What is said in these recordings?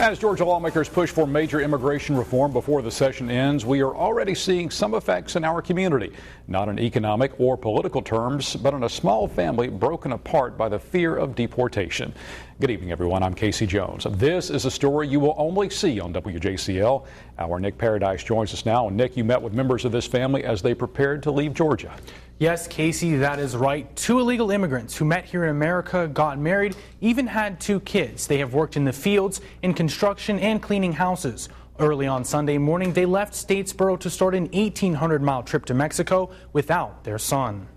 As Georgia lawmakers push for major immigration reform before the session ends, we are already seeing some effects in our community. Not in economic or political terms, but in a small family broken apart by the fear of deportation. Good evening, everyone. I'm Casey Jones. This is a story you will only see on WJCL. Our Nick Paradise joins us now. And Nick, you met with members of this family as they prepared to leave Georgia. Yes, Casey, that is right. 2 illegal immigrants who met here in America, got married, even had 2 kids. They have worked in the fields, in construction, and cleaning houses. Early on Sunday morning, they left Statesboro to start an 1,800-mile trip to Mexico without their son.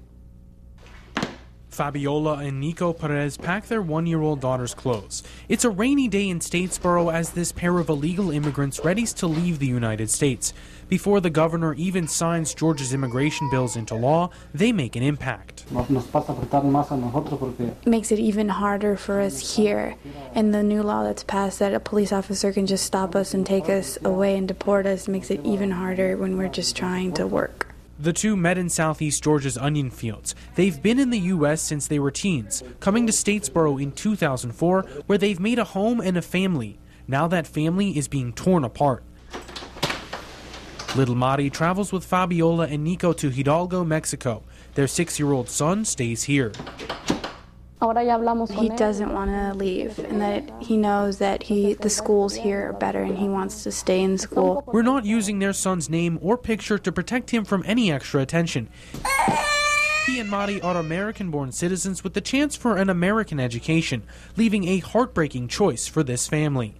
Fabiola and Nico Perez pack their 1-year-old daughter's clothes. It's a rainy day in Statesboro as this pair of illegal immigrants readies to leave the United States. Before the governor even signs Georgia's immigration bills into law, they make an impact. It makes it even harder for us here. And the new law that's passed that a police officer can just stop us and take us away and deport us makes it even harder when we're just trying to work. The 2 met in southeast Georgia's onion fields. They've been in the U.S. since they were teens, coming to Statesboro in 2004, where they've made a home and a family. Now that family is being torn apart. Little Mari travels with Fabiola and Nico to Hidalgo, Mexico. Their 6-year-old son stays here. He doesn't want to leave, and that he knows that the schools here are better and he wants to stay in school. We're not using their son's name or picture to protect him from any extra attention. He and Mari are American-born citizens with the chance for an American education, leaving a heartbreaking choice for this family.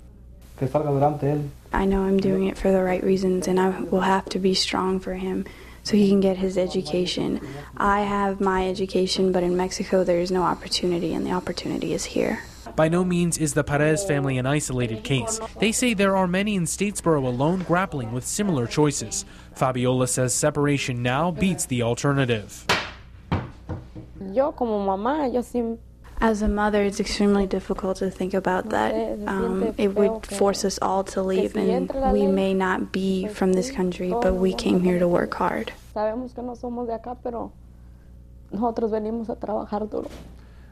I know I'm doing it for the right reasons, and I will have to be strong for him so he can get his education. I have my education, but in Mexico there is no opportunity, and the opportunity is here. By no means is the Perez family an isolated case. They say there are many in Statesboro alone grappling with similar choices. Fabiola says separation now beats the alternative. As a mother, it's extremely difficult to think about that. It would force us all to leave, and we may not be from this country, but we came here to work hard. And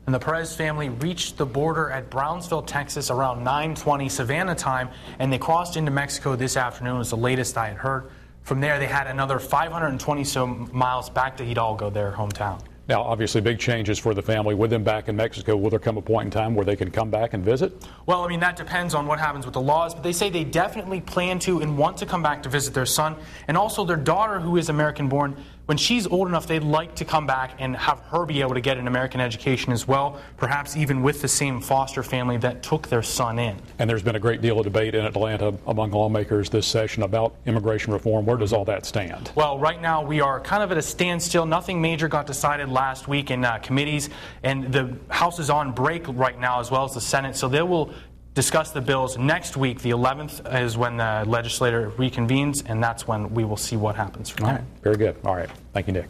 the Perez family reached the border at Brownsville, Texas around 9:20 Savannah time, and they crossed into Mexico this afternoon, was the latest I had heard. From there, they had another 520 so miles back to Hidalgo, their hometown. Now, obviously, big changes for the family with them back in Mexico. Will there come a point in time where they can come back and visit? Well, I mean, that depends on what happens with the laws, but they say they definitely plan to and want to come back to visit their son and also their daughter, who is American-born. When she's old enough, they'd like to come back and have her be able to get an American education as well, perhaps even with the same foster family that took their son in. And there's been a great deal of debate in Atlanta among lawmakers this session about immigration reform. Where does all that stand? Well, right now we are kind of at a standstill. Nothing major got decided last week in committees, and the House is on break right now as well as the Senate, so they will discuss the bills next week. The 11th is when the legislature reconvenes, and that's when we will see what happens from there. Very good. All right. Thank you, Nick.